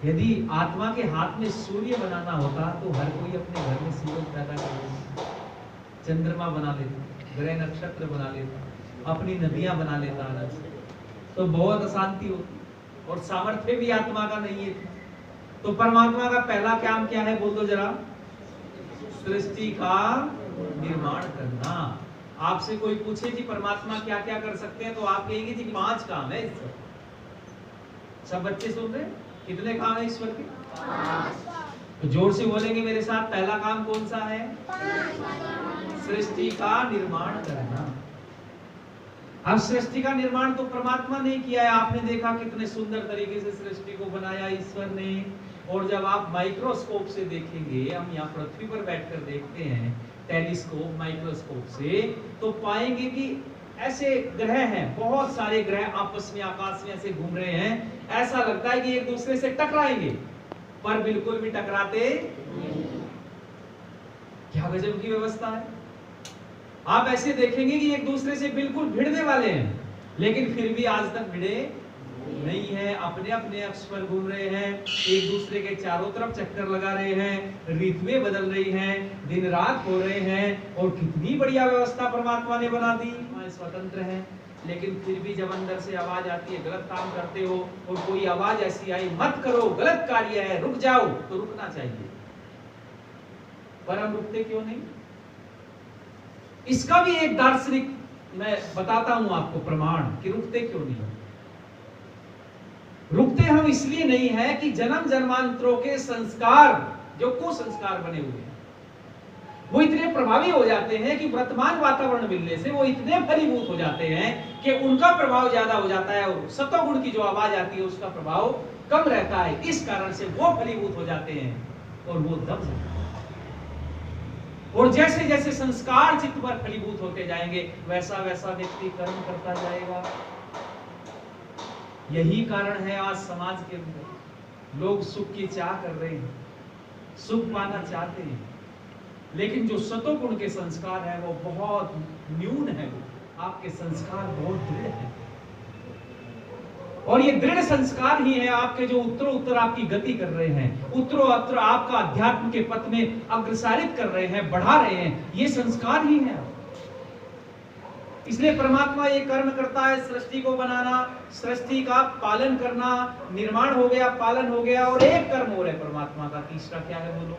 यदि आत्मा के हाथ में सूर्य बनाना होता तो हर कोई अपने घर में सूरज पैदा कर लेता, चंद्रमा बना लेता, ग्रह नक्षत्र बना लेता, अपनी नदियां बना लेता अलग से, तो बहुत अशांति होती और सामर्थ्य भी आत्मा का नहीं है। तो परमात्मा का पहला काम क्या है, बोल दो जरा? सृष्टि का निर्माण करना। आपसे कोई पूछे कि परमात्मा क्या क्या कर सकते हैं, तो आप कहेंगे जी 5 काम है ईश्वर। सब बच्चे सुन रहे? कितने काम है ईश्वर के? 5। तो जोर से बोलेंगे मेरे साथ, पहला काम कौन सा है? सृष्टि का निर्माण करना। अब सृष्टि का निर्माण तो परमात्मा ने किया है। आपने देखा कितने सुंदर तरीके से सृष्टि को बनाया ईश्वर ने। और जब आप माइक्रोस्कोप से देखेंगे, हम यहाँ पृथ्वी पर बैठकर देखते हैं टेलीस्कोप माइक्रोस्कोप से, तो पाएंगे कि ऐसे ग्रह हैं, बहुत सारे ग्रह आपस में आकाश में ऐसे घूम रहे हैं। ऐसा लगता है कि एक दूसरे से टकराएंगे, पर बिल्कुल भी टकराते नहीं। क्या गजब की व्यवस्था है। आप ऐसे देखेंगे कि एक दूसरे से बिल्कुल भिड़ने वाले हैं, लेकिन फिर भी आज तक भिड़े नहीं है। अपने अपने अक्ष पर घूम रहे हैं, एक दूसरे के चारों तरफ चक्कर लगा रहे हैं, ऋतुएं बदल रही हैं, दिन रात हो रहे हैं। और कितनी बढ़िया व्यवस्था परमात्मा ने बना दी। स्वतंत्र है, लेकिन फिर भी जब अंदर से आवाज आती है गलत काम करते हो, और कोई आवाज ऐसी आई मत करो, गलत कार्य है, रुक जाओ, तो रुकना चाहिए। पर हम रुकते क्यों नहीं? इसका भी एक दार्शनिक मैं बताता हूं आपको प्रमाण कि रुकते क्यों नहीं। रुकते हम इसलिए नहीं है कि जन्म जन्मांतरों के संस्कार, जो कुसंस्कार बने हुए हैं, वो इतने प्रभावी हो जाते हैं कि वर्तमान वातावरण मिलने से वो इतने फलीभूत हो जाते हैं कि उनका प्रभाव ज्यादा हो जाता है, और सत्वगुण की जो आवाज आती है उसका प्रभाव कम रहता है। इस कारण से वो फलीभूत हो जाते हैं और वो दब जाते हैं। और जैसे जैसे संस्कार चित्त पर फलीभूत होते जाएंगे, वैसा वैसा व्यक्ति कर्म करता जाएगा। यही कारण है आज समाज के अंदर लोग सुख की चाह कर रहे हैं, सुख पाना चाहते हैं, लेकिन जो सतोगुण के संस्कार है वो बहुत न्यून है। आपके संस्कार बहुत दृढ़ है, और ये दृढ़ संस्कार ही है आपके जो उत्तरोत्तर आपकी गति कर रहे हैं, उत्तरोत्तर आपका अध्यात्म के पथ में अग्रसरित कर रहे हैं, बढ़ा रहे हैं। ये संस्कार ही है। इसलिए परमात्मा ये कर्म करता है, सृष्टि को बनाना, सृष्टि का पालन करना। निर्माण हो गया, पालन हो गया, और एक कर्म हो रहा है परमात्मा का, तीसरा क्या है बोलो?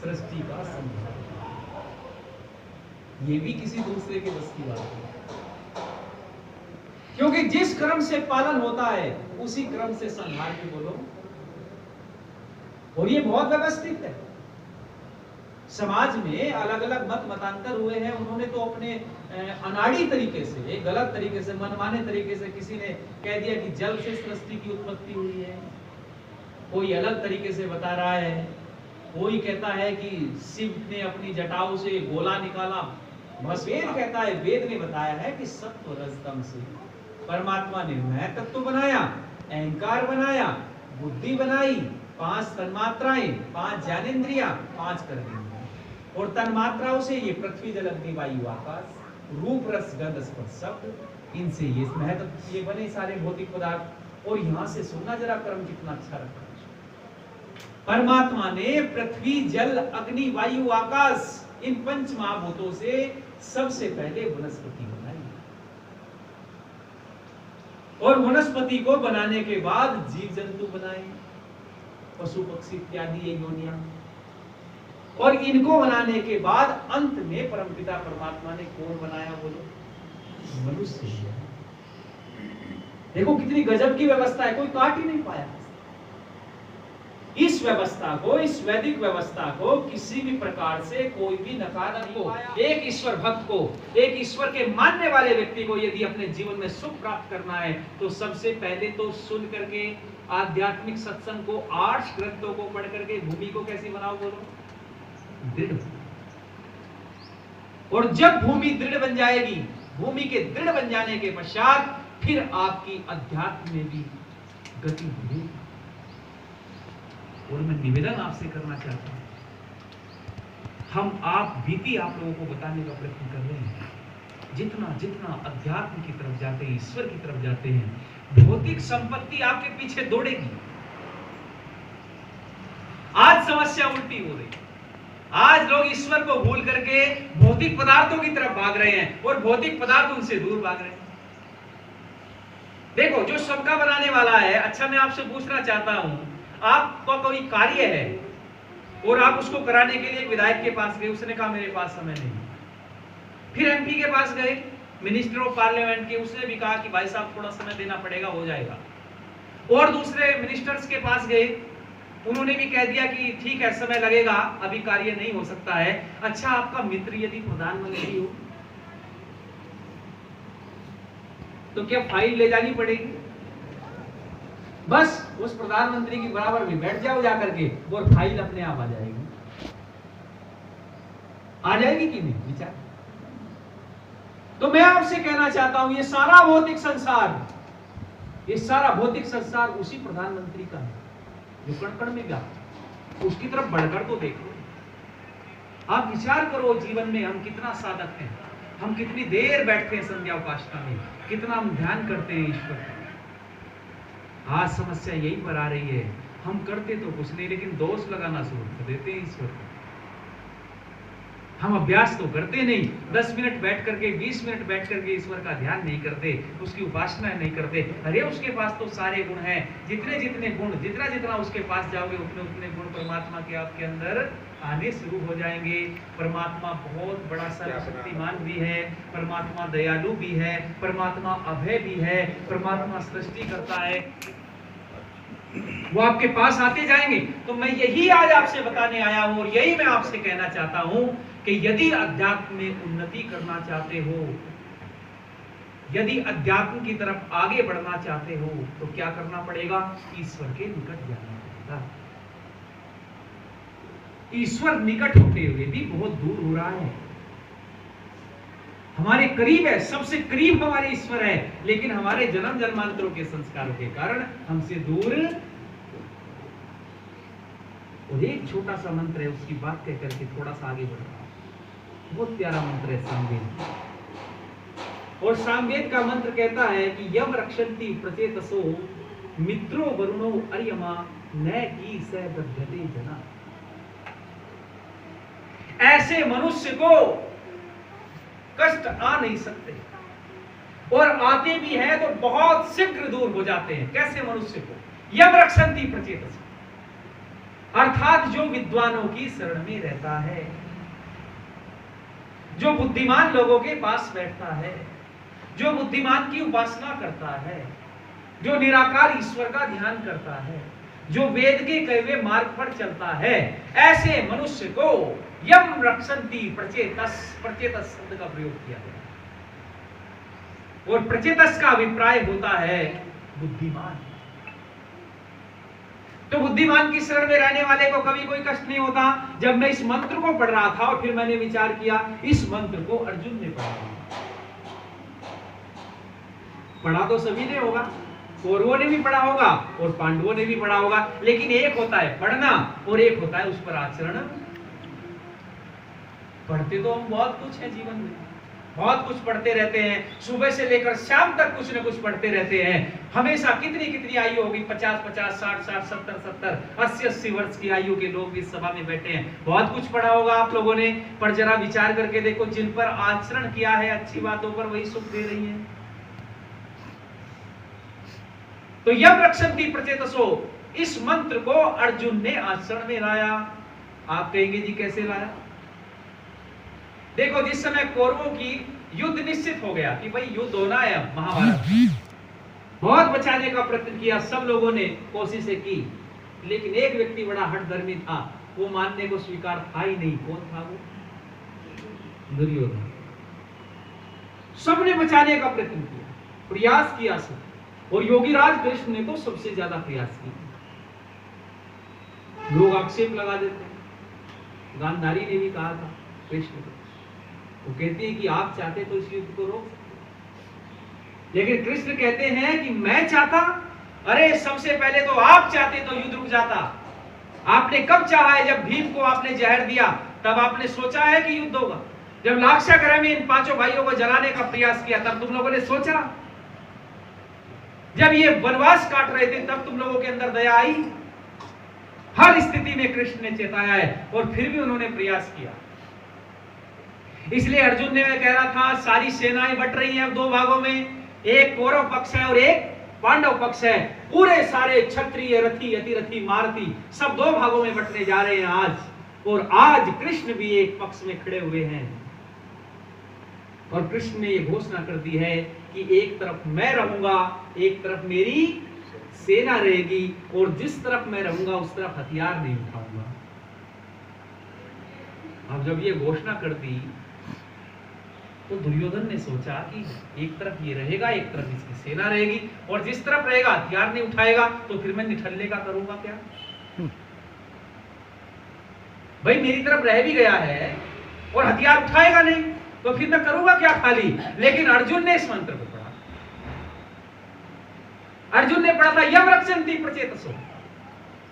सृष्टि का संहार। ये भी किसी दूसरे के बस की बात है, क्योंकि जिस क्रम से पालन होता है उसी क्रम से संहार भी बोलो। और ये बहुत व्यवस्थित है। समाज में अलग अलग मत मतांतर हुए हैं, उन्होंने तो अपने अनाड़ी तरीके से, गलत तरीके से, मनमाने तरीके से, किसी ने कह दिया कि जल से सृष्टि की उत्पत्ति हुई है, कोई अलग तरीके से बता रहा है, कोई कहता है कि शिव ने अपनी जटाओं से गोला निकाला। वेद कहता है, वेद ने बताया है कि सत्व रजतम से परमात्मा ने मैं तत्व बनाया, अहंकार बनाया, बुद्धि बनाई, 5 तन्मात्राएं, 5 ज्ञानेंद्रिया, 5 कर्मेंद्रिया, और तन्मात्राओं से ये पृथ्वी जल अग्नि वायु आकाश, रूप रस गंध स्पर्श शब्द, इनसे ये महत्व, ये बने सारे भौतिक पदार्थ। और यहां से सुनना जरा क्रम कितना अच्छा रखा। परमात्मा ने पृथ्वी जल अग्नि वायु आकाश, इन 5 महाभूतों से सबसे पहले वनस्पति बनाई, और वनस्पति को बनाने के बाद जीव जंतु बनाए, पशु पक्षी इत्यादि ये योनियां, और इनको बनाने के बाद अंत में परमपिता परमात्मा ने कौन बनाया बोलो? मनुष्य। देखो कितनी गजब की व्यवस्था है, कोई काट ही नहीं पाया। इस व्यवस्था को, इस वैदिक व्यवस्था को किसी भी प्रकार से कोई भी नकार नहीं पाया। एक ईश्वर भक्त को, एक ईश्वर के मानने वाले व्यक्ति को यदि अपने जीवन में सुख प्राप्त करना है, तो सबसे पहले तो सुन करके आध्यात्मिक सत्संग को, 8 ग्रंथों को पढ़ करके भूमि को कैसी बनाओ बोलो? दृढ़। और जब भूमि दृढ़ बन जाएगी, भूमि के दृढ़ बन जाने के पश्चात फिर आपकी अध्यात्म में भी गति होगी। और मैं निवेदन आपसे करना चाहता हूं, आप बीती आप लोगों को बताने का प्रयत्न कर रहे हैं, जितना जितना अध्यात्म की तरफ जाते हैं, ईश्वर की तरफ जाते हैं, भौतिक संपत्ति आपके पीछे दौड़ेगी। समस्या उल्टी हो रही है। आज लोग ईश्वर को भूल करके भौतिक पदार्थों की तरफ भाग रहे हैं और भौतिक पदार्थ उनसे दूर भाग रहे हैं। देखो, जो सबका बनाने वाला है, अच्छा मैं आपसे पूछना चाहता हूं, आपका कोई कार्य है और आप उसको कराने के लिए एक विधायक के पास गए, उसने कहा मेरे पास समय नहीं। फिर एमपी के पास गए, मिनिस्टर ऑफ पार्लियामेंट के, उसने भी कहा कि भाई साहब थोड़ा समय देना पड़ेगा, हो जाएगा। और दूसरे मिनिस्टर्स के पास गए, उन्होंने भी कह दिया कि ठीक है समय लगेगा, अभी कार्य नहीं हो सकता है। अच्छा, आपका मित्र यदि प्रधानमंत्री हो तो क्या फाइल ले जानी पड़ेगी? बस उस प्रधानमंत्री की बराबर में बैठ जाओ जाकर के और फाइल अपने आप आ जाएगी। आ जाएगी कि नहीं? विचार। तो मैं आपसे कहना चाहता हूं, ये सारा भौतिक संसार उसी प्रधानमंत्री का है जो कण कण में गा। उसकी तरफ बढ़कर तो देखो। आप विचार करो, जीवन में हम कितना साधक हैं, हम कितनी देर बैठते हैं संध्या उपासना में, कितना हम ध्यान करते हैं ईश्वर का। आज समस्या यही पर आ रही है, हम करते तो कुछ नहीं लेकिन दोष लगाना शुरू कर देते हैं ईश्वर को। हम अभ्यास तो करते नहीं, 10 मिनट बैठ करके 20 मिनट बैठ करके ईश्वर का ध्यान नहीं करते, उसकी उपासना नहीं करते। अरे उसके पास तो सारे गुण हैं, जितने जितने गुण, जितना जितना उसके पास जाओगे उतने उतने गुण परमात्मा के आपके अंदर आने शुरू हो जाएंगे। परमात्मा बहुत बड़ा सर्वशक्तिमान भी है, परमात्मा दयालु भी है, परमात्मा अभय भी है, परमात्मा सृष्टि करता है, वो आपके पास आते जाएंगे। तो मैं यही आज आपसे बताने आया हूं और यही मैं आपसे कहना चाहता हूं कि यदि अध्यात्म में उन्नति करना चाहते हो, यदि अध्यात्म की तरफ आगे बढ़ना चाहते हो तो क्या करना पड़ेगा? ईश्वर के निकट जाना पड़ेगा। ईश्वर निकट होते हुए भी बहुत दूर हो रहा है, हमारे करीब है, सबसे करीब हमारे ईश्वर है, लेकिन हमारे जन्म जन्मांतरों के संस्कारों के कारण हमसे दूर। और एक छोटा सा मंत्र है, उसकी बात कह करके थोड़ा सा आगे बढ़ रहा है। बहुत प्यारा मंत्र है सामवेद, और सामवेद का मंत्र कहता है कि यम रक्षन्ति प्रचेतसो मित्रो वरुणो अर्यमा न की स दध्यते जना। ऐसे मनुष्य को कष्ट आ नहीं सकते, और आते भी हैं तो बहुत शीघ्र दूर हो जाते हैं। कैसे मनुष्य को? यम रक्षन्ति प्रचेतसो, अर्थात जो विद्वानों की शरण में रहता है, जो बुद्धिमान लोगों के पास बैठता है, जो बुद्धिमान की उपासना करता है, जो निराकार ईश्वर का ध्यान करता है, जो वेद के कहे हुए मार्ग पर चलता है, ऐसे मनुष्य को यम रक्षन्ति प्रचेतस, प्रचेतस शब्द का प्रयोग किया गया। और प्रचेतस का अभिप्राय होता है बुद्धिमान। तो बुद्धिमान की शरण में रहने वाले को कभी कोई कष्ट नहीं होता। जब मैं इस मंत्र को पढ़ रहा था और फिर मैंने विचार किया, इस मंत्र को अर्जुन ने पढ़ा तो सभी ने होगा, कौरवों ने भी पढ़ा होगा और पांडवों ने भी पढ़ा होगा, लेकिन एक होता है पढ़ना और एक होता है उस पर आचरण। पढ़ते तो हम बहुत कुछ है जीवन में, बहुत कुछ पढ़ते रहते हैं, सुबह से लेकर शाम तक कुछ न कुछ पढ़ते रहते हैं। हमेशा कितनी कितनी आयु होगी, 50-50, 60-60, 70-70, 80-80 वर्ष की आयु के लोग भी इस सभा में बैठे हैं। बहुत कुछ पढ़ा होगा आप लोगों ने, पर जरा विचार करके देखो, जिन पर आचरण किया है अच्छी बातों पर, वही सुख दे रही है। तो यम रक्षन्ति प्रचेतसो, इस मंत्र को अर्जुन ने आचरण में लाया। आप कहेंगे जी कैसे लाया? देखो, जिस समय कौरवों की युद्ध निश्चित हो गया कि भाई युद्ध होना है, महाभारत, बहुत बचाने का प्रयत्न किया, सब लोगों ने कोशिशें की, लेकिन एक व्यक्ति बड़ा हठधर्मी था, वो मानने को स्वीकार था ही नहीं। कौन था वो? दुर्योधन। सबने बचाने का प्रयत्न किया, प्रयास किया सब, और योगीराज कृष्ण ने तो सबसे ज्यादा प्रयास किया। लोग आक्षेप लगा देते हैं, गांधारी ने भी कहा था कृष्ण को, वो कहते हैं कि आप चाहते तो इस युद्ध को रोक सकते, लेकिन कृष्ण कहते हैं कि मैं चाहता? अरे सबसे पहले तो आप चाहते तो युद्ध रुक जाता। आपने कब चाहा है? जब भीम को आपने जहर दिया तब आपने सोचा है कि युद्ध होगा? जब लाक्षागृह में इन 5 भाइयों को जलाने का प्रयास किया तब तुम लोगों ने सोचा? जब ये वनवास काट रहे थे तब तुम लोगों के अंदर दया आई? हर स्थिति में कृष्ण ने चेताया है और फिर भी उन्होंने प्रयास किया। इसलिए अर्जुन ने कह रहा था सारी सेनाएं बट रही हैं दो भागों में, एक कौरव पक्ष है और एक पांडव पक्ष है। पूरे सारे क्षत्रिय, रथी, अतिरथी, मारती सब दो भागों में बटने जा रहे हैं आज, और आज कृष्ण भी एक पक्ष में खड़े हुए हैं। और कृष्ण ने यह घोषणा कर दी है कि एक तरफ मैं रहूंगा, एक तरफ मेरी सेना रहेगी, और जिस तरफ मैं रहूंगा उस तरफ हथियार नहीं उठाऊंगा। अब जब ये घोषणा कर दी तो दुर्योधन ने सोचा कि एक तरफ ये रहेगा, एक तरफ इसकी सेना रहेगी, और जिस तरफ रहेगा हथियार नहीं उठाएगा तो फिर मैं निठल्ले का करूंगा क्या? भाई मेरी तरफ रह भी गया है और हथियार उठाएगा नहीं तो फिर मैं करूंगा क्या खाली? लेकिन अर्जुन ने इस मंत्र को पढ़ा। अर्जुन ने पढ़ा था यम रक्षन्ति प्रचेतसो,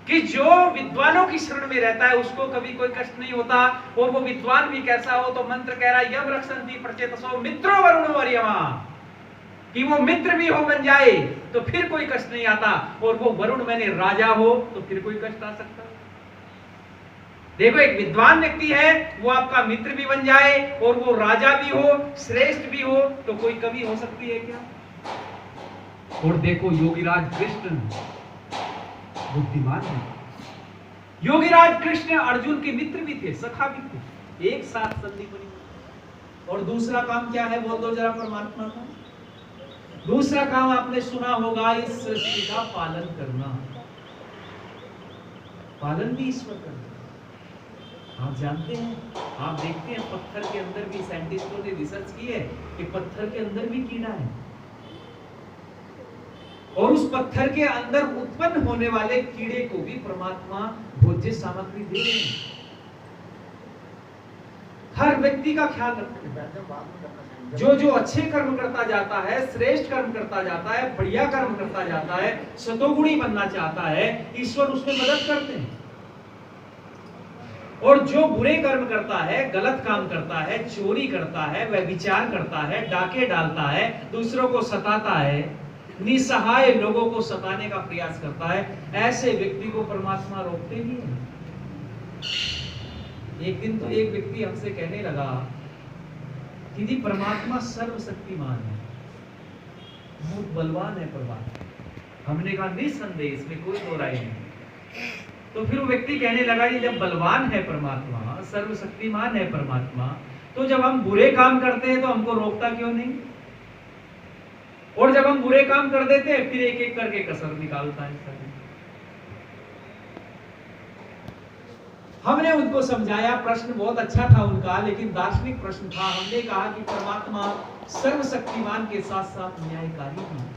कि जो विद्वानों की शरण में रहता है उसको कभी कोई कष्ट नहीं होता, और वो विद्वान भी कैसा हो तो मंत्र कह रहा है यम रक्षन्ति प्रचेतसो मित्रो वरुणो वर्यमा, कि वो मित्र भी हो बन जाए तो फिर कोई कष्ट नहीं आता, और वो वरुण मैंने राजा हो तो फिर कोई कष्ट आ सकता है। देखो एक विद्वान व्यक्ति है वो आपका मित्र भी बन जाए और वो राजा भी हो, श्रेष्ठ भी हो, तो कोई कमी हो सकती है क्या? और देखो योगीराज कृष्ण बुद्धिमान है। योगीराज कृष्ण अर्जुन के मित्र भी थे, सखा भी थे, एक साथ संधि बनी। और दूसरा काम क्या है बोल दो जरा परमात्मा का? दूसरा काम आपने सुना होगा, इस सृष्टि का पालन करना। पालन भी ईश्वर करना। आप जानते हैं, आप देखते हैं पत्थर के अंदर भी साइंटिस्टों ने रिसर्च की है कि पत्थर के अंदर भी कीड़ा है, और उस पत्थर के अंदर उत्पन्न होने वाले कीड़े को भी परमात्मा भोज्य सामग्री दे रहे हैं। हर व्यक्ति का ख्याल रखते हैं। जो जो अच्छे कर्म करता जाता है, श्रेष्ठ कर्म करता जाता है, बढ़िया कर्म करता जाता है, सतोगुणी बनना चाहता है, ईश्वर उसमें मदद करते हैं। और जो बुरे कर्म करता है, गलत काम करता है, चोरी करता है, व्यभिचार करता है, डाके डालता है, दूसरों को सताता है, निसहाय लोगों को सताने का प्रयास करता है, ऐसे व्यक्ति को परमात्मा रोकते ही है। एक दिन तो एक व्यक्ति हमसे कहने लगा कि जी परमात्मा सर्वशक्तिमान है, बहुत बलवान है परमात्मा। हमने कहा निसंदेह, इसमें कोई दो राय नहीं। तो फिर वो व्यक्ति कहने लगा ये जब बलवान है परमात्मा, सर्वशक्तिमान है परमात्मा, तो जब हम बुरे काम करते हैं तो हमको रोकता क्यों नहीं? और जब हम बुरे काम कर देते हैं फिर एक एक करके कसर निकालता है। हमने उनको समझाया, प्रश्न बहुत अच्छा था उनका, लेकिन दार्शनिक प्रश्न था। हमने कहा कि परमात्मा सर्वशक्तिमान के साथ साथ न्यायकारी भी है,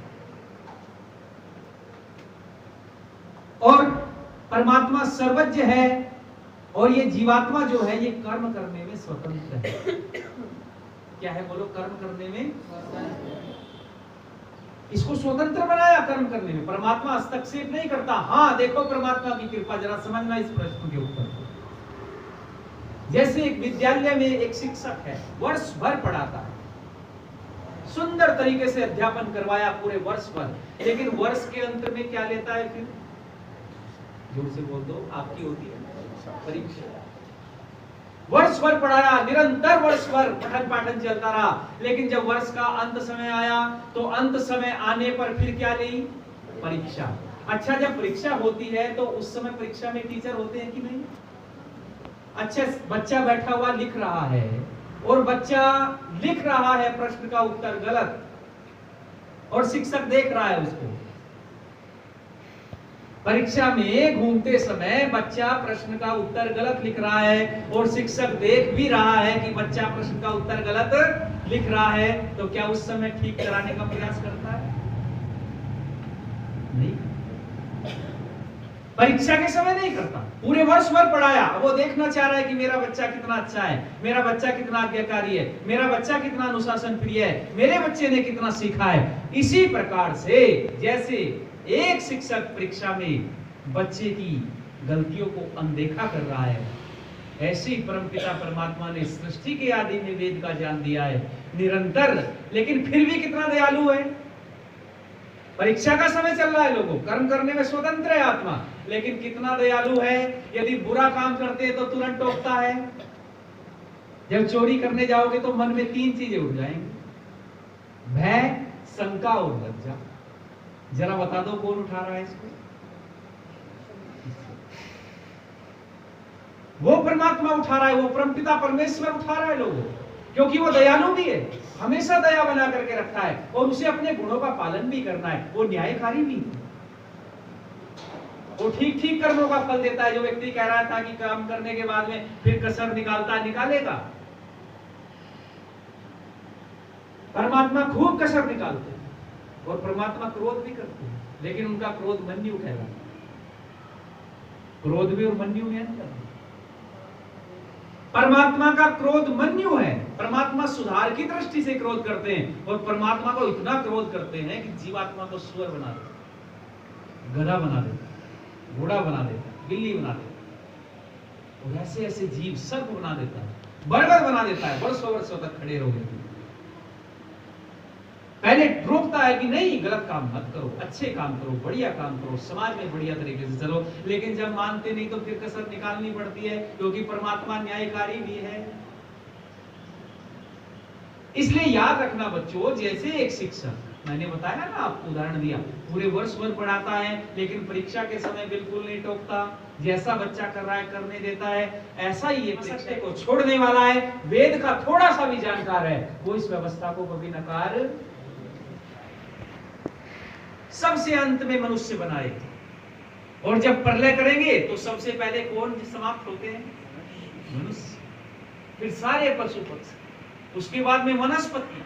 और परमात्मा सर्वज्ञ है, और ये जीवात्मा जो है ये कर्म करने में स्वतंत्र है। क्या है बोलो? कर्म करने में इसको स्वतंत्र बनाया कर्म करने में। परमात्मा हस्तक्षेप नहीं करता। हाँ देखो परमात्मा की कृपा, जरा समझना इस प्रश्न के उत्तर को। जैसे एक विद्यालय में एक शिक्षक है, वर्ष भर पढ़ाता है, सुंदर तरीके से अध्यापन करवाया पूरे वर्ष भर, लेकिन वर्ष के अंत में क्या लेता है फिर? जोर से बोल दो, आपकी होती है परीक्षा। वर्ष भर पढ़ाया, निरंतर वर्ष भर पठन पाठन चलता रहा, लेकिन जब वर्ष का अंत समय आया तो अंत समय आने पर फिर क्या ली? परीक्षा। अच्छा, जब परीक्षा होती है तो उस समय परीक्षा में टीचर होते हैं कि नहीं? अच्छा, बच्चा बैठा हुआ लिख रहा है, और बच्चा लिख रहा है प्रश्न का उत्तर गलत, और शिक्षक देख रहा है उसको। परीक्षा में घूमते समय बच्चा प्रश्न का उत्तर गलत लिख रहा है, और शिक्षक देख भी रहा है कि बच्चा प्रश्न का उत्तर गलत लिख रहा है, तो क्या उस समय ठीक कराने का प्रयास करता है? नहीं। परीक्षा के समय नहीं करता। पूरे वर्ष भर पढ़ाया, वो देखना चाह रहा है कि मेरा बच्चा कितना अच्छा है, मेरा बच्चा कितना आज्ञाकारी है, मेरा बच्चा कितना अनुशासन प्रिय है, मेरे बच्चे ने कितना सीखा है। इसी प्रकार से जैसे एक शिक्षक परीक्षा में बच्चे की गलतियों को अनदेखा कर रहा है, ऐसे ही परमपिता परमात्मा ने सृष्टि के आदि में वेद का ज्ञान दिया है निरंतर, लेकिन फिर भी कितना दयालु है। परीक्षा का समय चल रहा है, लोगों कर्म करने में स्वतंत्र है आत्मा, लेकिन कितना दयालु है, यदि बुरा काम करते हैं तो तुरंत टोकता है। जब चोरी करने जाओगे तो मन में 3 चीजें उठ जाएंगी, भय, शंका और लज्जा। जरा बता दो कौन उठा रहा है इसको? वो परमात्मा उठा रहा है, वो परमपिता परमेश्वर उठा रहा है लोगों, क्योंकि वो दयालु भी है, हमेशा दया बना करके रखता है और उसे अपने गुणों का पालन भी करना है। वो न्यायकारी भी है, वो ठीक ठीक कर्मों का फल देता है। जो व्यक्ति कह रहा था कि काम करने के बाद में फिर कसर निकालेगा, परमात्मा खूब कसर निकालते हैं और परमात्मा क्रोध भी करते हैं, लेकिन उनका क्रोध मन्यु कहलाता है। क्रोध भी और मन्यु में अंतर है। परमात्मा का क्रोध मन्यु है, परमात्मा सुधार की दृष्टि से क्रोध करते हैं और परमात्मा को इतना क्रोध करते हैं कि जीवात्मा को सुअर बना देते, गधा बना देता, घोड़ा बना देता, बिल्ली बना देता और ऐसे ऐसे जीव सर्प बना देता है, बरगद बना देता है, वर्षों वर्षों तक खड़े रहोगे। पहले रोकता है कि नहीं गलत काम मत करो, अच्छे काम करो, बढ़िया काम करो, समाज में बढ़िया तरीके से चलो, लेकिन जब मानते नहीं तो फिर कसर निकालनी पड़ती है, क्योंकि परमात्मा न्यायकारी भी है। इसलिए याद रखना बच्चों, जैसे एक शिक्षक, मैंने बताया ना आपको उदाहरण दिया, पूरे वर्ष भर पढ़ाता है लेकिन परीक्षा के समय बिल्कुल नहीं टोकता, जैसा बच्चा कर रहा है करने देता है, ऐसा ही ये सत्य को छोड़ने वाला है, वेद का थोड़ा सा भी जानकार है, वो इस व्यवस्था को कभी नकार। सबसे अंत में मनुष्य बनाए और जब प्रलय करेंगे तो सबसे पहले कौन समाप्त होते हैं? मनुष्य, फिर सारे पशु पक्षी, उसके बाद में वनस्पति,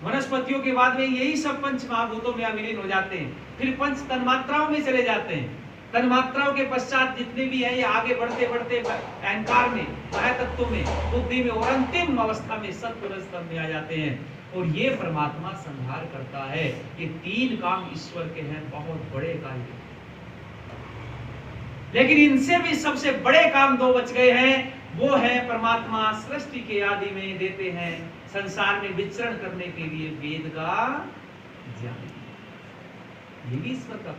वनस्पतियों के बाद में यही सब पंच महाभूतों में विलीन हो जाते हैं, फिर पंच तन्मात्राओं में चले जाते हैं, तन्मात्राओं के पश्चात जितने भी हैं ये आगे बढ़ते बढ़ते अहंकार में, तत्व में, बुद्धि में और अंतिम अवस्था में सत्व रजतम में आ जाते हैं। और ये परमात्मा संहार करता है। ये 3 काम ईश्वर के हैं, बहुत बड़े कार्य, लेकिन इनसे भी सबसे बड़े काम 2 बच गए हैं। वो है परमात्मा सृष्टि के आदि में देते हैं संसार में विचरण करने के लिए वेद का ज्ञान, ये भी ईश्वर का।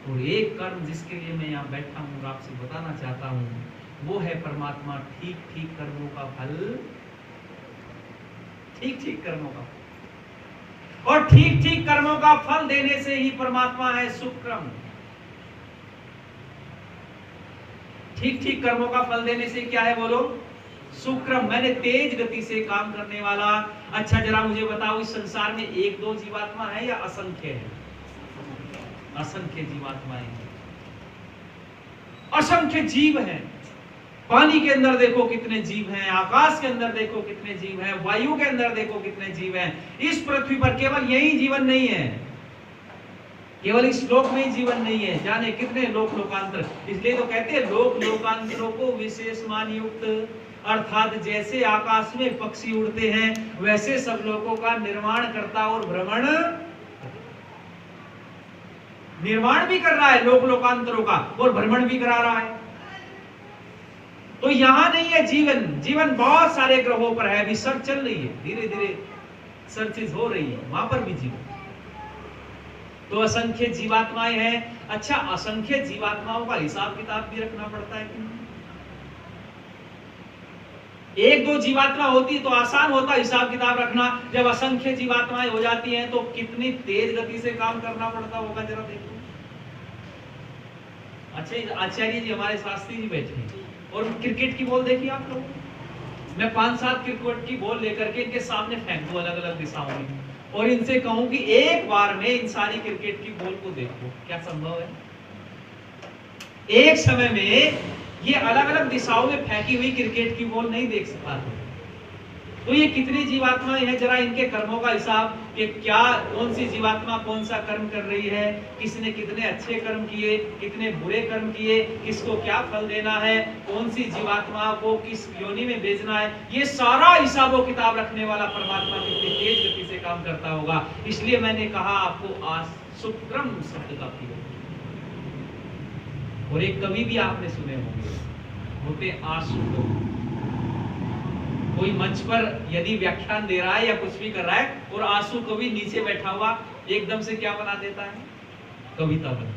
और एक कर्म जिसके लिए मैं यहाँ बैठा हूँ और आपसे बताना चाहता हूँ, वो है परमात्मा ठीक ठीक कर्मों का फल, ठीक ठीक कर्मों का, और ठीक ठीक कर्मों का फल देने से ही परमात्मा है सुक्रम। ठीक ठीक कर्मों का फल देने से क्या है बोलो? सुक्रम, मैंने तेज गति से काम करने वाला। अच्छा जरा मुझे बताओ, इस संसार में 1-2 जीवात्मा है या असंख्य है? असंख्य जीवात्माएं हैं, असंख्य जीव हैं। पानी के अंदर देखो कितने जीव हैं, आकाश के अंदर देखो कितने जीव हैं, वायु के अंदर देखो कितने जीव हैं। इस पृथ्वी पर केवल यही जीवन नहीं है, केवल इस लोक में ही जीवन नहीं है, जाने कितने लोक लोकांतर। इसलिए तो कहते हैं लोक लोकांतरों को विशेष मान युक्त, अर्थात जैसे आकाश में पक्षी उड़ते हैं वैसे सब लोगों का निर्माण करता और भ्रमण निर्माण भी कर रहा है लोक लोकांतरों का, और भ्रमण भी करा रहा है। तो यहां नहीं है जीवन, जीवन बहुत सारे ग्रहों पर है, अभी सर्च चल रही है, धीरे धीरे सर्चेस हो रही है, वहां पर भी जीवन। तो असंख्य जीवात्माएं हैं। अच्छा, असंख्य जीवात्माओं का हिसाब किताब भी रखना पड़ता है कि नहीं? 1-2 जीवात्मा होती तो आसान होता हिसाब किताब रखना, जब असंख्य जीवात्माएं हो जाती हैं तो कितनी तेज गति से काम करना पड़ता होगा, जरा देखो। अच्छा आचार्य जी हमारे शास्त्री जी बैठे हैं और क्रिकेट की बॉल देखिए आप लोग, मैं 5-7 क्रिकेट की बॉल लेकर के इनके सामने फेंक दूं अलग अलग दिशाओं में और इनसे कहूं कि एक बार में इन सारी क्रिकेट की बॉल को देखो, क्या संभव है? एक समय में ये अलग अलग दिशाओं में फेंकी हुई क्रिकेट की बॉल नहीं देख पाते। तो ये कितनी जीवात्माएं हैं, जरा इनके कर्मों का हिसाब कि क्या कौन सी जीवात्मा कौन सा कर्म कर रही है, किसने कितने अच्छे कर्म किए, कितने बुरे कर्म किए, किसको क्या फल देना है, कौन सी जीवात्मा को किस योनि में भेजना है, ये सारा हिसाबो किताब रखने वाला परमात्मा कितनी तेज गति से काम करता होगा। इसलिए मैंने कहा आपको सुक्रम शब्द का प्रयोग। और एक कवि भी आपने सुने होंगे, आशु। कोई मंच पर यदि व्याख्यान दे रहा है या कुछ भी कर रहा है और आंसू कवि नीचे बैठा हुआ एकदम से क्या बना देता है? कविता बना।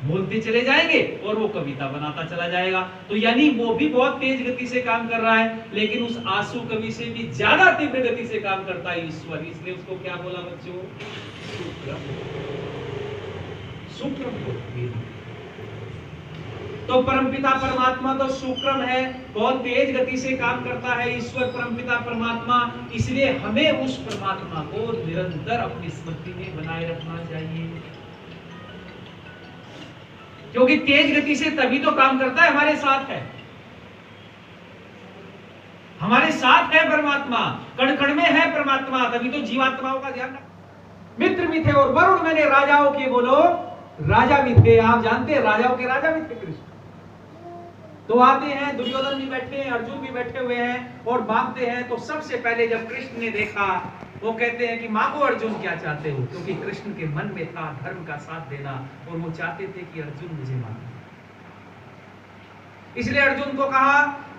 बोलते चले जाएंगे और वो कविता बनाता चला जाएगा। तो यानी वो भी बहुत तेज गति से काम कर रहा है, लेकिन उस आंसू कवि से भी ज्यादा तीव्र गति से काम करता है ईश्वर। इसलिए उसको क्या बोला बच्चों? शुक्रम। तो परमपिता परमात्मा तो शुक्रम है, बहुत तेज गति से काम करता है ईश्वर परमपिता परमात्मा। इसलिए हमें उस परमात्मा को निरंतर अपनी स्मृति में बनाए रखना चाहिए, क्योंकि तेज गति से तभी तो काम करता है, हमारे साथ है, हमारे साथ है परमात्मा, कण कण में है परमात्मा, तभी तो जीवात्माओं का ध्यान रख। मित्र भी थे और वरुण मैंने राजाओं के, बोलो राजा भी थे। आप जानते हैं राजाओं के राजा भी थे कृष्ण। तो आते हैं, दुर्योधन भी बैठे हैं, अर्जुन भी बैठे हुए हैं और मांगते हैं। तो सबसे पहले जब कृष्ण ने देखा, वो कहते हैं कि मांगो अर्जुन क्या चाहते हो, क्योंकि कृष्ण के मन में था धर्म का साथ देना और वो चाहते थे कि अर्जुन मुझे मांगे। इसलिए अर्जुन को कहा,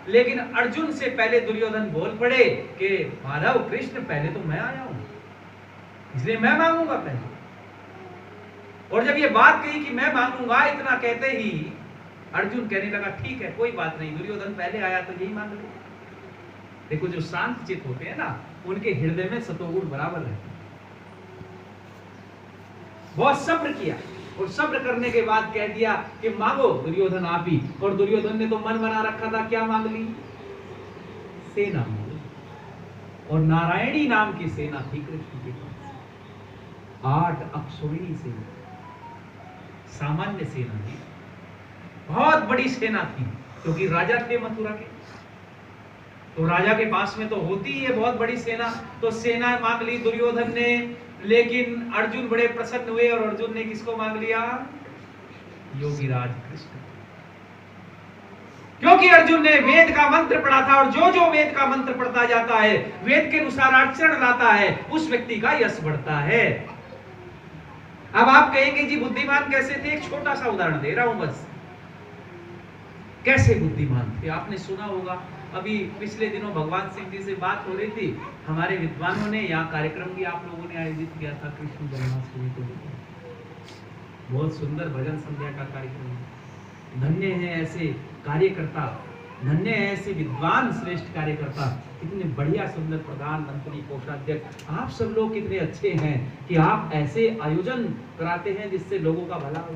लेकिन अर्जुन से पहले दुर्योधन बोल पड़े कि माधव कृष्ण पहले तो मैं आया हूं, इसलिए मैं मांगूंगा पहले। और जब ये बात कही कि मैं मांगूंगा, इतना कहते ही अर्जुन कहने लगा ठीक है कोई बात नहीं, दुर्योधन पहले आया तो यही मांग लो। देखो जो शांत चित्त होते हैं ना, उनके हृदय में सतोगुण बराबर रहते हैं। बहुत सब्र किया और सब्र करने के बाद कह दिया कि मांगो दुर्योधन आप ही। और दुर्योधन ने तो मन बना रखा था, क्या मांग ली? सेना मांगी। और नारायणी नाम की सेना थी कृष्ण के पास, 8 अक्षौहिणी सेना, सामान्य सेना नहीं, बहुत बड़ी सेना थी, क्योंकि राजा थे मथुरा के, तो राजा के पास में तो होती है बहुत बड़ी सेना। तो सेना मांग ली दुर्योधन ने, लेकिन अर्जुन बड़े प्रसन्न हुए और अर्जुन ने किसको मांग लिया? योगीराज कृष्ण, क्योंकि अर्जुन ने वेद का मंत्र पढ़ा था, और जो जो वेद का मंत्र पढ़ता जाता है, वेद के अनुसार आचरण लाता है, उस व्यक्ति का यश बढ़ता है। अब आप कहेंगे जी बुद्धिमान कैसे थे? एक छोटा सा उदाहरण दे रहा हूं बस, कैसे बुद्धिमान थे। आपने सुना होगा, अभी पिछले दिनों भगवान सिंह जी से बात हो रही थी, हमारे विद्वानों ने यहाँ कार्यक्रम भी आप लोगों ने आयोजित किया था कृष्ण जन्माष्टमी को लेकर। बहुत सुंदर भजन संध्या का कार्यक्रम है। धन्य है ऐसे कार्यकर्ता, धन्य है ऐसे विद्वान श्रेष्ठ कार्यकर्ता, कितने बढ़िया सुंदर प्रधानमंत्री, कोषाध्यक्ष, आप सब लोग कितने अच्छे हैं कि आप ऐसे आयोजन कराते हैं जिससे लोगों का भला हो।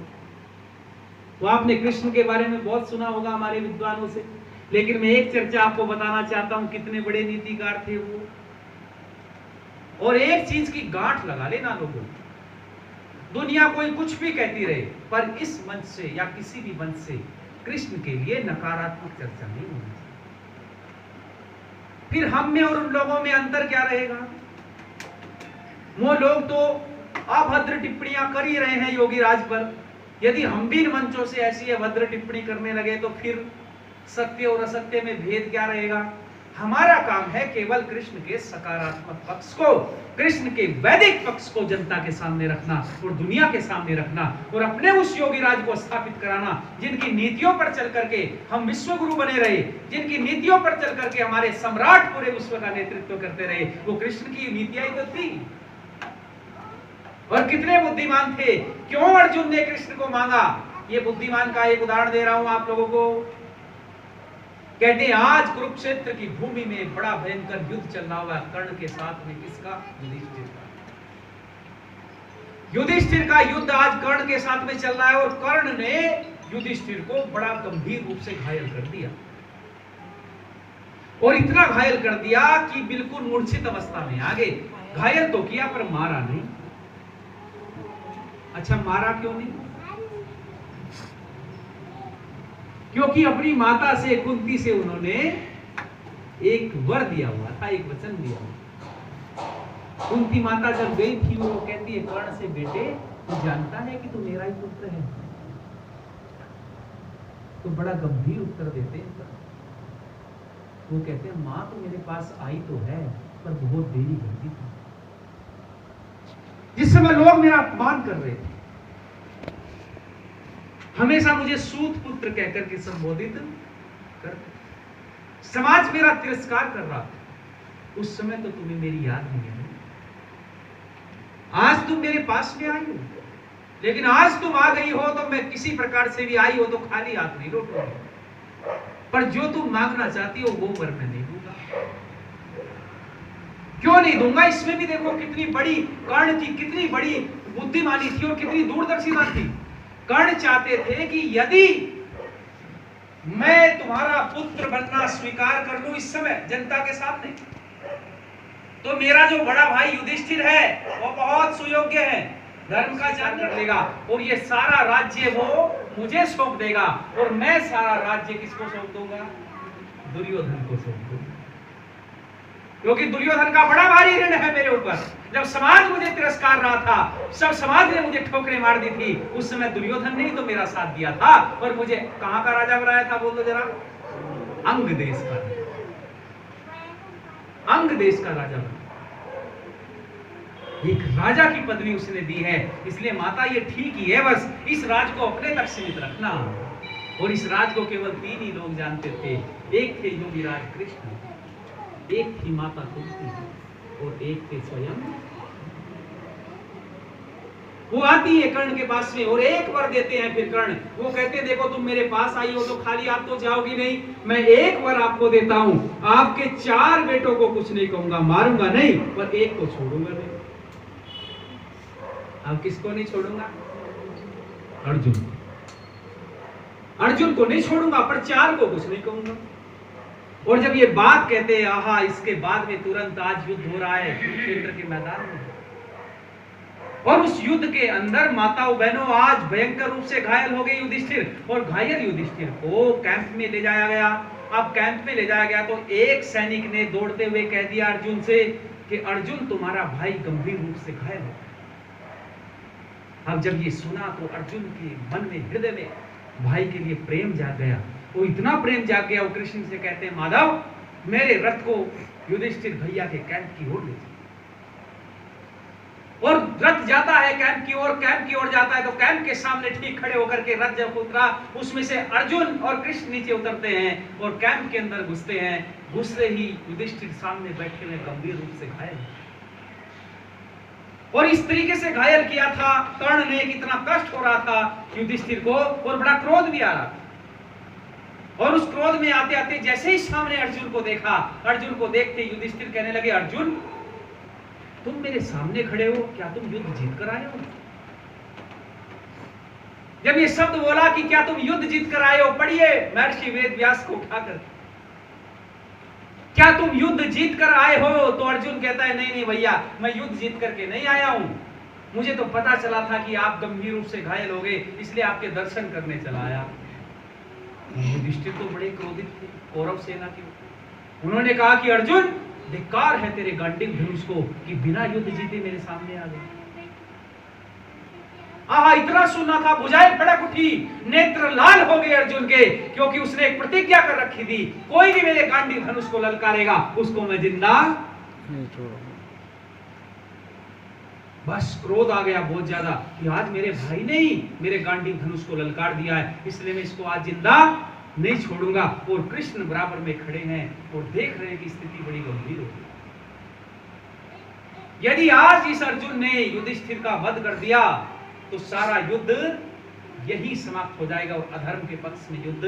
तो आपने कृष्ण के बारे में बहुत सुना होगा हमारे विद्वानों से, लेकिन मैं एक चर्चा आपको बताना चाहता हूं, कितने बड़े नीतिकार थे वो। और एक चीज की गांठ लगा लेना लोगों, दुनिया कोई कुछ भी कहती रहे, पर इस मंच से या किसी भी मंच से कृष्ण के लिए नकारात्मक चर्चा नहीं होनी चाहिए। फिर हम में और उन लोगों में अंतर क्या रहेगा? वो लोग तो अभद्र टिप्पणियां कर ही रहे हैं योगीराज पर, यदि हम भी इन मंचों से ऐसी अभद्र टिप्पणी करने लगे तो फिर सत्य और असत्य में भेद क्या रहेगा? हमारा काम है केवल कृष्ण के सकारात्मक पक्ष को, कृष्ण के वैदिक पक्ष को जनता के सामने रखना और दुनिया के सामने रखना, और अपने उस योगीराज को स्थापित कराना जिनकी नीतियों पर चल करके हम विश्व गुरु बने रहे, जिनकी नीतियों पर चल करके हमारे सम्राट पूरे विश्व का नेतृत्व करते रहे। वो कृष्ण की नीतियां ही तो थी। और कितने बुद्धिमान थे, क्यों अर्जुन ने कृष्ण को मांगा? ये बुद्धिमान का एक उदाहरण दे रहा हूं आप लोगों को। कहते हैं आज कुरुक्षेत्र की भूमि में बड़ा भयंकर युद्ध चल रहा हुआ, कर्ण के साथ में किसका? युधिष्ठिर का। युधिष्ठिर का युद्ध आज कर्ण के साथ में चल रहा है, और कर्ण ने युधिष्ठिर को बड़ा गंभीर रूप से घायल कर दिया, और इतना घायल कर दिया कि बिल्कुल मूर्छित अवस्था में आ गए। घायल तो किया पर मारा नहीं। अच्छा मारा क्यों नहीं? क्योंकि अपनी माता से कुंती से उन्होंने एक वर दिया हुआ था, एक वचन दिया हुआ। कुंती माता जब गई थी, वो कहती है कर्ण से, बेटे तू जानता है कि तू मेरा ही पुत्र है? तो बड़ा गंभीर उत्तर देते हैं। वो कहते हैं मां तो मेरे पास आई तो है, पर बहुत देरी करती थी। जिस समय लोग मेरा अपमान कर रहे थे, हमेशा मुझे सूत पुत्र कहकर के संबोधित करते, समाज मेरा तिरस्कार कर रहा था, उस समय तो तुम्हें मेरी याद नहीं है। आज तुम मेरे पास में आई हो, लेकिन आज तुम आ गई हो तो मैं किसी प्रकार से भी आई हो तो खाली हाथ नहीं लौटूंगी, पर जो तुम मांगना चाहती हो वो वर मैं नहीं दूंगा। क्यों नहीं दूंगा? इसमें भी देखो कितनी बड़ी कर्ण की कितनी बड़ी बुद्धिमानी थी और कितनी दूरदर्शिता थी। कर्ण चाहते थे कि यदि मैं तुम्हारा पुत्र बनना स्वीकार कर लूं इस समय जनता के सामने, तो मेरा जो बड़ा भाई युधिष्ठिर है वो बहुत सुयोग्य है, धर्म का जान कर लेगा और ये सारा राज्य वो मुझे सौंप देगा, और मैं सारा राज्य किसको सौंप दूंगा? दुर्योधन को सौंप दूंगा, क्योंकि दुर्योधन का बड़ा भारी ऋण है मेरे ऊपर। जब समाज मुझे तिरस्कार रहा था, सब समाज ने मुझे ठोकरें मार दी थी, उस समय दुर्योधन ने ही तो मेरा साथ दिया था और मुझे कहां का राजा बनाया था? बोल दो जरा। अंग देश का, अंग देश का राजा बना। एक राजा की पदवी उसने दी है, इसलिए माता ये ठीक ही है, बस इस राज को अपने तक सीमित रखना। और इस राज को केवल 3 ही लोग जानते थे, एक थे योगीराज कृष्ण, एक थी माता तुलसी और एक थे स्वयं। वो आती है कर्ण के पास में और एक वर देते हैं। फिर कर्ण वो कहते हैं देखो तुम मेरे पास आई हो तो खाली आप तो जाओगी नहीं, मैं एक वर आपको देता हूं, आपके 4 बेटों को कुछ नहीं कहूंगा, मारूंगा नहीं, पर एक को छोड़ूंगा नहीं। अब किसको नहीं छोड़ूंगा? अर्जुन। अर्जुन को नहीं छोड़ूंगा, पर 4 को कुछ नहीं कहूंगा। और जब ये बात कहते हैं, आहा, इसके बाद में तुरंत आज युद्ध हो रहा है कुरुक्षेत्र के मैदान में, और उस युद्ध के अंदर माताओं बहनों आज भयंकर रूप से घायल हो गए युधिष्ठिर, और घायल युधिष्ठिर को कैंप में ले जाया गया। अब कैंप में ले जाया गया तो एक सैनिक ने दौड़ते हुए कह दिया अर्जुन से कि अर्जुन तुम्हारा भाई गंभीर रूप से घायल है। अब जब ये सुना तो अर्जुन के मन में, हृदय में भाई के लिए प्रेम जाग गया। वो इतना प्रेम जाग गया, वो कृष्ण से कहते हैं माधव मेरे रथ को युधिष्ठिर भैया के कैंप की ओर ले जाओ। और रथ जाता है कैंप की ओर, कैंप की ओर जाता है तो कैंप के सामने ठीक खड़े होकर के रथ जब उतरा, उसमें से अर्जुन और कृष्ण नीचे उतरते हैं और कैंप के अंदर घुसते हैं। घुसते ही युधिष्ठिर सामने बैठे हुए गंभीर रूप से घायल, और इस तरीके से घायल किया था कर्ण ने, कितना कष्ट हो रहा था युधिष्ठिर को और बड़ा क्रोध भी आ रहा था। और उस क्रोध में आते आते जैसे ही सामने अर्जुन को देखा, अर्जुन को देखते युधिष्ठिर कहने लगे अर्जुन तुम मेरे सामने खड़े हो, क्या तुम युद्ध जीत कर आए हो? जब ये शब्द बोला कि क्या तुम युद्ध जीत कर आए हो, पढ़िए महर्षि वेद व्यास को उठाकर, क्या तुम युद्ध जीत कर आए हो? तो अर्जुन कहता है नहीं नहीं भैया, मैं युद्ध जीत करके नहीं आया हूं, मुझे तो पता चला था कि आप गंभीर रूप से घायल हो गए, इसलिए आपके दर्शन करने चला आया। युधिष्ठिर तो बड़े क्रोधित थे कौरव सेना के। उन्होंने कहा कि अर्जुन धिक्कार है तेरे गांडीव धनुष को कि बिना युद्ध जीते मेरे सामने आ गए। आहा, इतना सुनना था, भुजाएं फड़क उठी, नेत्र लाल हो गए अर्जुन के, क्योंकि उसने एक प्रतिज्ञा कर रखी थी, कोई भी मेरे गांडीव धनुष को ललकारेगा उसको मैं जिंदा नहीं छोड़ूंगा। बस क्रोध आ गया बहुत ज्यादा कि आज मेरे भाई ने ही मेरे गांडीव धनुष को ललकार दिया है, इसलिए मैं इसको आज जिंदा नहीं छोड़ूंगा। और कृष्ण बराबर में खड़े हैं और देख रहे हैं कि स्थिति बड़ी गंभीर हो गई। यदि आज इस अर्जुन ने युधिष्ठिर का वध कर दिया तो सारा युद्ध यही समाप्त हो जाएगा और अधर्म के पक्ष में युद्ध।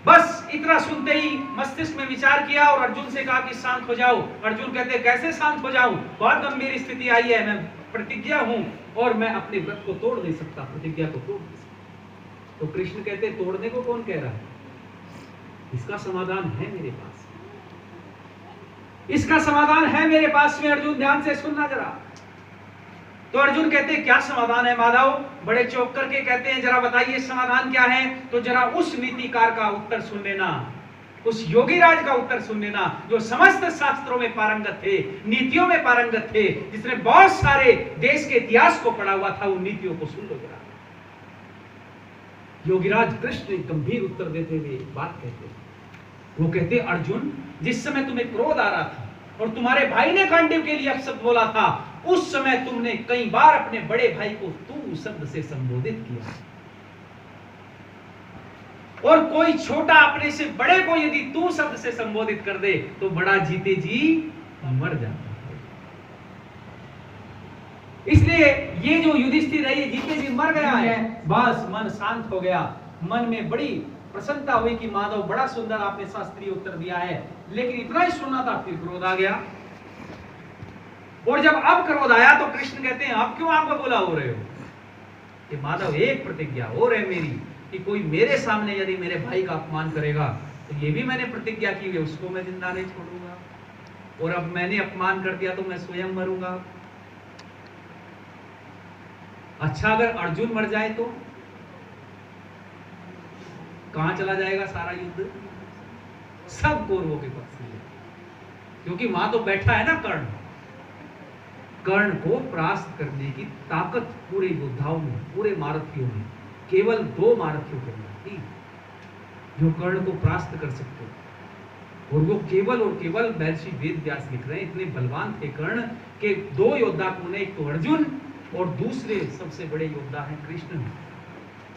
बस इतना सुनते ही मस्तिष्क में विचार किया और अर्जुन से कहा कि शांत हो जाओ। अर्जुन कहते कैसे शांत हो जाऊं, बहुत गंभीर स्थिति आई है, मैं प्रतिज्ञा हूं और मैं अपने व्रत को तोड़ नहीं सकता, प्रतिज्ञा को तोड़ नहीं सकता। तो कृष्ण कहते तोड़ने को कौन कह रहा है, इसका समाधान है मेरे पास, इसका समाधान है मेरे पास में। अर्जुन ध्यान से सुनना जरा। तो अर्जुन कहते क्या समाधान है माधव? बड़े चौंक करके कहते हैं जरा बताइए समाधान क्या है। तो जरा उस नीतिकार का उत्तर सुन लेना, उस योगीराज का उत्तर सुन लेना जो समस्त शास्त्रों में पारंगत थे, नीतियों में पारंगत थे, जिसने बहुत सारे देश के इतिहास को पढ़ा हुआ था, उन नीतियों को सुन लो जरा। योगीराज कृष्ण गंभीर उत्तर देते हुए बात कहते, वो कहते अर्जुन जिस समय तुम्हें क्रोध आ रहा था और तुम्हारे भाई ने गांडीव के लिए अपशब्द बोला था, उस समय तुमने कई बार अपने बड़े भाई को तू शब्द से संबोधित किया, और कोई छोटा अपने से बड़े को यदि तू शब्द से संबोधित कर दे तो बड़ा जीते जी मर जाता है। इसलिए ये जो युधिष्ठिर है, ये जीते जी मर गया है, बस मन शांत हो गया, मन में बड़ी प्रसन्नता हुई कि माधव बड़ा सुंदर आपने शास्त्रीय उत्तर दिया है। लेकिन इतना ही सुनना था, फिर क्रोध आ गया। और जब अब क्रोध आया तो कृष्ण कहते हैं अब क्यों आप बोला हो रहे हो कि माधव एक प्रतिज्ञा और है मेरी कि कोई मेरे सामने यदि मेरे भाई का अपमान करेगा तो ये भी मैंने प्रतिज्ञा की है उसको मैं जिंदा नहीं छोड़ूंगा, और अब मैंने अपमान कर दिया तो मैं स्वयं मरूंगा। अच्छा अगर अर्जुन मर जाए तो कहां चला जाएगा सारा युद्ध? सब कौरवों के पक्ष में, क्योंकि वहां तो बैठा है ना कर्ण। कर्ण को परास्त करने की ताकत पूरे योद्धाओं में, पूरे महारथियों में केवल 2 महारथियों के अंदर थी जो कर्ण को परास्त कर सकते, और वो केवल और केवल महर्षि वेद व्यास लिख रहे हैं, इतने बलवान थे कर्ण के 2 योद्धा कौन है, एक तो अर्जुन और दूसरे सबसे बड़े योद्धा हैं कृष्ण।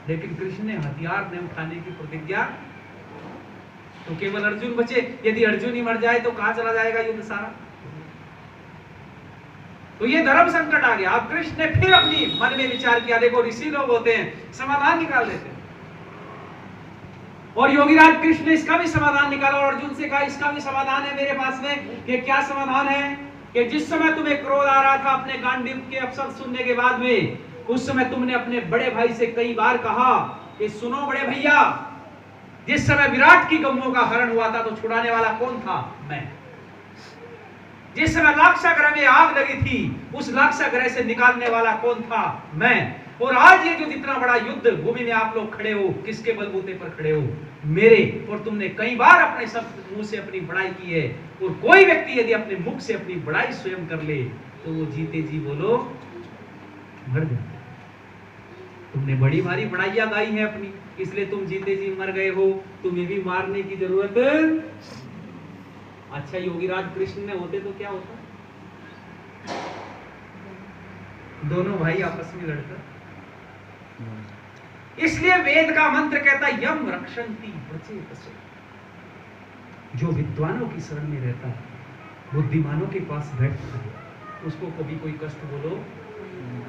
लेकिन कृष्ण ने हथियार न उठाने की प्रतिज्ञा, तो केवल अर्जुन बचे। यदि अर्जुन ही मर जाए तो कहां चला जाएगा युद्ध सारा? तो ये धर्म संकट आ गया। अब कृष्ण ने फिर अपनी मन में विचार किया, देखो ऋषि लोग होते हैं समाधान निकाल देते हैं, और योगीराज कृष्ण ने इसका भी समाधान निकाला और अर्जुन से कहा इसका भी समाधान है मेरे पास में। कि क्या समाधान है? कि जिस समय तुम्हें क्रोध आ रहा था अपने गांडीव के अवसर सुनने के बाद में, उस समय तुमने अपने बड़े भाई से कई बार कहा कि सुनो बड़े भैया, जिस समय विराट की गौओं का हरण हुआ था तो छुड़ाने वाला कौन था? मैं। जिस समय लाक्षागृह में आग लगी थी उस लाक्षागृह से निकालने वाला कौन था? मैं। और आज ये जो जितना बड़ा युद्ध भूमि में आप लोग खड़े हो, किसके बलबूते पर खड़े हो? मेरे। और तुमने कई बार अपने सब मुंह से अपनी बड़ाई की है, और कोई व्यक्ति यदि अपने मुख से अपनी बड़ाई स्वयं कर ले तो वो जीते जी बोलो मर जाए। तुमने बड़ी भारी बड़ाइयां गाई है अपनी, इसलिए तुम जीते जी मर गए हो, तुम्हें भी मारने की जरूरत। अच्छा योगीराज कृष्ण ने होते तो क्या होता? दोनों भाई आपस में लड़कर। इसलिए वेद का मंत्र कहता यम रक्षन्ति प्रचेतसो, जो विद्वानों की शरण में रहता है, बुद्धिमानों के पास बैठता है, उसको कभी कोई कष्ट बोलो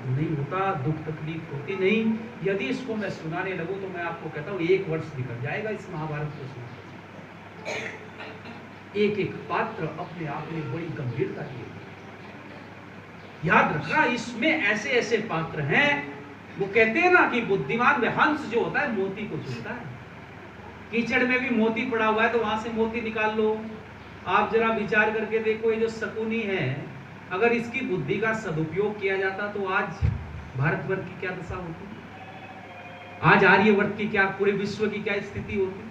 नहीं होता, दुख तकलीफ होती नहीं। यदि इसको मैं सुनाने लगूं तो मैं आपको कहता हूं 1 वर्ष निकल जाएगा इस महाभारत को सुनाने। एक एक पात्र अपने आप में बड़ी गंभीरता की, याद रखना इसमें ऐसे ऐसे पात्र हैं। वो कहते हैं ना कि बुद्धिमान में हंस जो होता है मोती को चुनता है। कीचड़ में भी मोती पड़ा हुआ है तो वहां से मोती निकाल लो। आप जरा विचार करके देखो, ये जो शकुनी है, अगर इसकी बुद्धि का सदुपयोग किया जाता तो आज भारतवर्ष की क्या दशा होती, आज आर्यवर्त की क्या, पूरे विश्व की क्या स्थिति होती।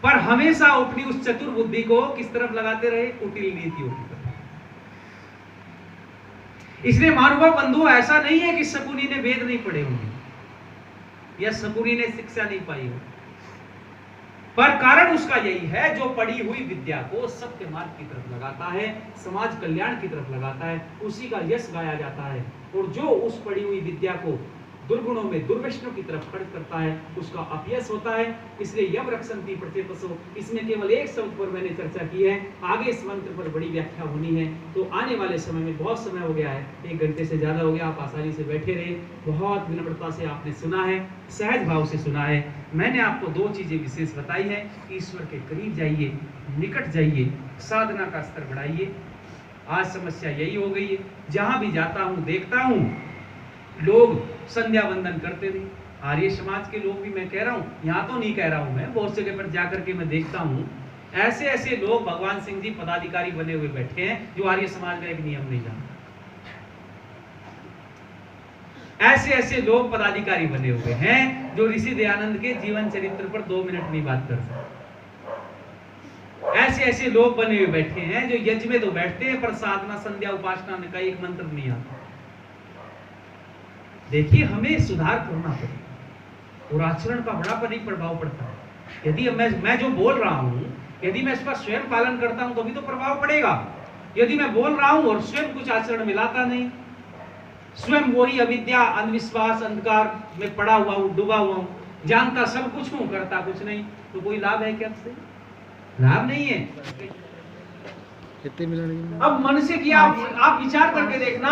पर हमेशा अपनी उस चतुर बुद्धि को किस तरफ लगाते रहे? कुटिल नीतियों की तरफ। इसलिए महानुभाव बंधु, ऐसा नहीं है कि शकुनी ने वेद नहीं पढ़े होंगे या शकुनी ने शिक्षा नहीं पाई हो, पर कारण उसका यही है जो पढ़ी हुई विद्या को सत्य मार्ग की तरफ लगाता है, समाज कल्याण की तरफ लगाता है, उसी का यश गाया जाता है। और जो उस पढ़ी हुई विद्या को दुर्गुणों में दुर्व्यसनों की तरफ खर्च करता है उसका अपयश होता है। इसलिए यम रक्षन्ति प्रचेतसो, इसमें केवल एक शब्द पर मैंने चर्चा की है, आगे इस मंत्र पर बड़ी व्याख्या होनी है। तो आने वाले समय में, बहुत समय हो गया है, 1 घंटे से ज्यादा हो गया, आप आसानी से बैठे रहे, बहुत विनम्रता से आपने सुना है, सहज भाव से सुना है। मैंने आपको 2 चीजें विशेष बताई है, ईश्वर के करीब जाइए, निकट जाइए, साधना का स्तर बढ़ाइए। आज समस्या यही हो गई है, जहां भी जाता हूं देखता हूं लोग संध्या वंदन करते नहीं। आर्य समाज के लोग भी, मैं कह रहा हूं, यहां तो नहीं कह रहा हूं, मैं बहुत जगह पर जाकर के मैं देखता हूं ऐसे ऐसे लोग, भगवान सिंह जी पदाधिकारी बने हुए बैठे हैं जो आर्य समाज का एक नियम नहीं जानते। ऐसे ऐसे लोग पदाधिकारी बने हुए हैं जो ऋषि दयानंद के जीवन चरित्र पर 2 मिनट नहीं बात कर सकते। ऐसे ऐसे लोग बने हुए बैठे हैं जो यज्ञ में तो बैठते हैं पर साधना संध्या उपासना का एक मंत्र नहीं आता। देखिए, हमें सुधार करना पड़ेगा और आचरण का बड़ा प्रभाव पड़ता है। यदि मैं जो बोल रहा हूं, यदि मैं इसका स्वयं पालन करता हूं तो भी तो प्रभाव पड़ेगा। यदि मैं बोल रहा हूं और स्वयं कुछ आचरण मिलाता नहीं, स्वयं वही अविद्या, अंधविश्वास, अंधकार में पड़ा हुआ हूं, डूबा हुआ हूं, जानता सब कुछ हूं, करता कुछ नहीं, तो कोई लाभ है क्या? इससे लाभ नहीं है। कितने मिलाने? अब मन से किया, आप विचार करके देखना,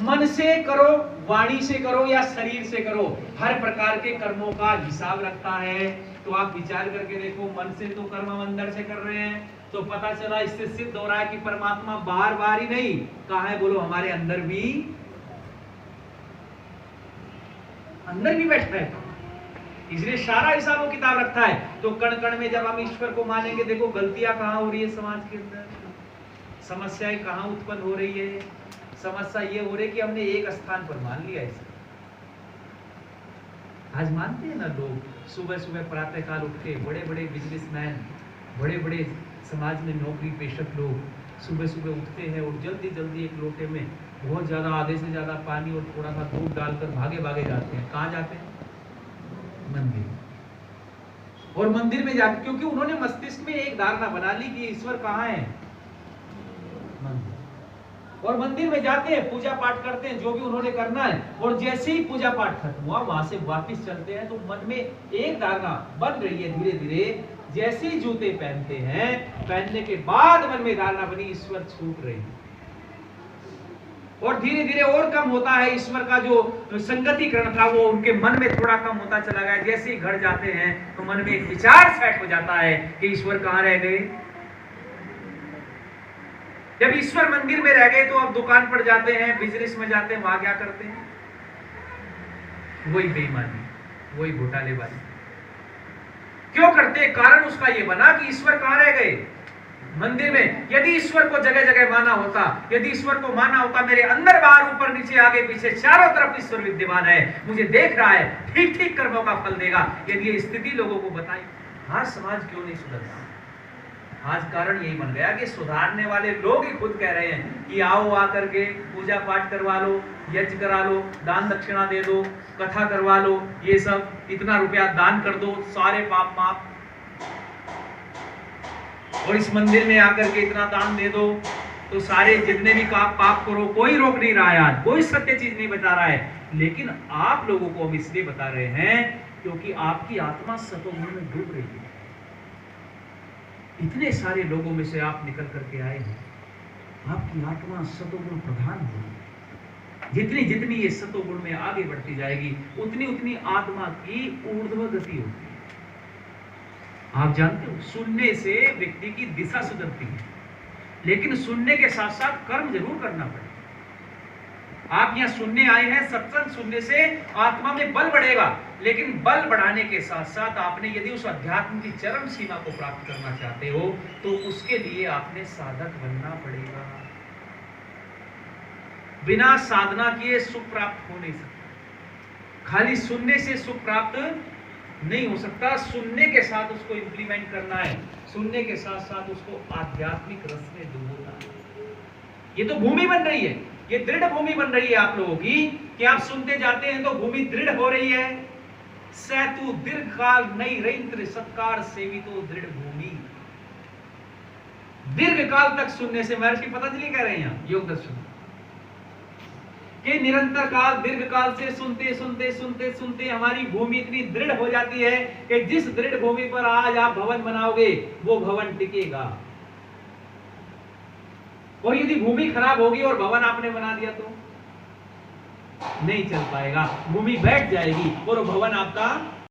मन से करो, वाणी से करो या शरीर से करो, हर प्रकार के कर्मों का हिसाब रखता है। तो आप विचार करके देखो, मन से तो कर्म हम अंदर से कर रहे हैं, तो पता चला, इससे सिद्ध हो रहा है कि परमात्मा बाहर बाहर ही नहीं, कहाँ है बोलो, हमारे अंदर भी बैठा है। इसलिए सारा हिसाब वो किताब रखता है। तो कण कण में जब हम ईश्वर को मानेंगे, देखो गलतियां कहाँ हो रही है समाज के अंदर, समस्याएं कहाँ उत्पन्न हो रही है। समस्या ये हो रही है कि हमने एक स्थान पर मान लिया इसे। आज मानते हैं ना लोग, सुबह सुबह प्रातः काल उठ के बड़े बड़े बिजनेसमैन, बड़े बड़े समाज में नौकरी पेशक लोग सुबह सुबह उठते हैं और जल्दी जल्दी एक लोटे में बहुत ज्यादा, आधे से ज्यादा पानी और थोड़ा सा दूध डालकर भागे भागे जाते हैं। कहाँ जाते हैं? मंदिर। और मंदिर में जाकर, क्योंकि उन्होंने मस्तिष्क में एक धारणा बना ली कि ईश्वर कहाँ है, मंदिर। और मंदिर में जाते हैं, पूजा पाठ करते हैं, जो भी उन्होंने करना है, और जैसे ही पूजा पाठ खत्म हुआ, वहां से वापस चलते हैं, तो मन में एक धारणा बन रही है धीरे धीरे। जैसे ही जूते पहनते हैं, पहनने के बाद मन में धारणा बनी, ईश्वर छूट रही है, और धीरे धीरे और कम होता है। ईश्वर का जो संगतिकरण था वो उनके मन में थोड़ा कम होता चला गया। जैसे ही घर जाते हैं तो मन में एक विचार सेट हो जाता है कि ईश्वर कहाँ रह गए। जब ईश्वर मंदिर में रह गए तो अब दुकान पर जाते हैं, बिजनेस में जाते हैं, वहां क्या करते हैं? वही बेईमानी, वही घोटालेबाजी। क्यों करते हैं? कारण उसका ये बना कि ईश्वर कहाँ रह गए, मंदिर में। यदि ईश्वर को जगह जगह माना होता, यदि ईश्वर को माना होता मेरे अंदर बाहर ऊपर नीचे आगे पीछे चारों तरफ ईश्वर विद्यमान है, मुझे देख रहा है, ठीक ठीक कर्मों का फल देगा, यदि ये स्थिति लोगों को बताई, आज समाज क्यों नहीं सुधरता? आज कारण यही बन गया कि सुधारने वाले लोग ही खुद कह रहे हैं कि आओ आकर के पूजा पाठ करवा लो, यज्ञ करा लो, दान दक्षिणा दे दो, कथा करवा लो, ये सब, इतना रुपया दान कर दो, सारे पाप माफ, और इस मंदिर में आकर के इतना दान दे दो, तो सारे जितने भी पाप करो, कोई रोक नहीं रहा है। आज कोई सत्य चीज नहीं बता रहा है, लेकिन आप लोगों को हम इसलिए बता रहे हैं क्योंकि आपकी आत्मा सतोगुण में डूब रही है। इतने सारे लोगों में से आप निकल करके आए हैं, आपकी आत्मा सतोगुण प्रधान होगी। जितनी जितनी ये सतोगुण में आगे बढ़ती जाएगी, उतनी उतनी आत्मा की ऊर्ध्व गति होगी। आप जानते हो, सुनने से व्यक्ति की दिशा सुधरती है, लेकिन सुनने के साथ साथ कर्म जरूर करना पड़ेगा। आप यहाँ सुनने आए हैं, सत्संग सुनने से आत्मा में बल बढ़ेगा, लेकिन बल बढ़ाने के साथ साथ आपने यदि उस अध्यात्म की चरम सीमा को प्राप्त करना चाहते हो, तो उसके लिए आपने साधक बनना पड़ेगा। बिना साधना किए सुख प्राप्त हो नहीं सकता। खाली सुनने से सुख प्राप्त नहीं हो सकता, सुनने के साथ उसको इंप्लीमेंट करना है, सुनने के साथ साथ उसको आध्यात्मिक रस में डुबोना है। ये तो भूमि बन रही है, ये दृढ़ भूमि बन रही है आप लोगों की, कि आप सुनते जाते हैं तो भूमि दृढ़ हो रही है। सेतु दीर्घकाल नहीं रैंत्र सत्कार सेवितो दृढ़ भूमि। दीर्घ काल तक सुनने से, महर्षि पतंजलि कह रहे हैं यहाँ योग दर्शन कि निरंतर काल, दीर्घ काल से सुनते सुनते सुनते सुनते हमारी भूमि इतनी दृढ़ हो जाती है कि जिस दृढ़ भूमि पर आज आप भवन बनाओगे वो भवन टिकेगा। और यदि भूमि खराब होगी और भवन आपने बना दिया तो नहीं चल पाएगा, भूमि बैठ जाएगी और भवन आपका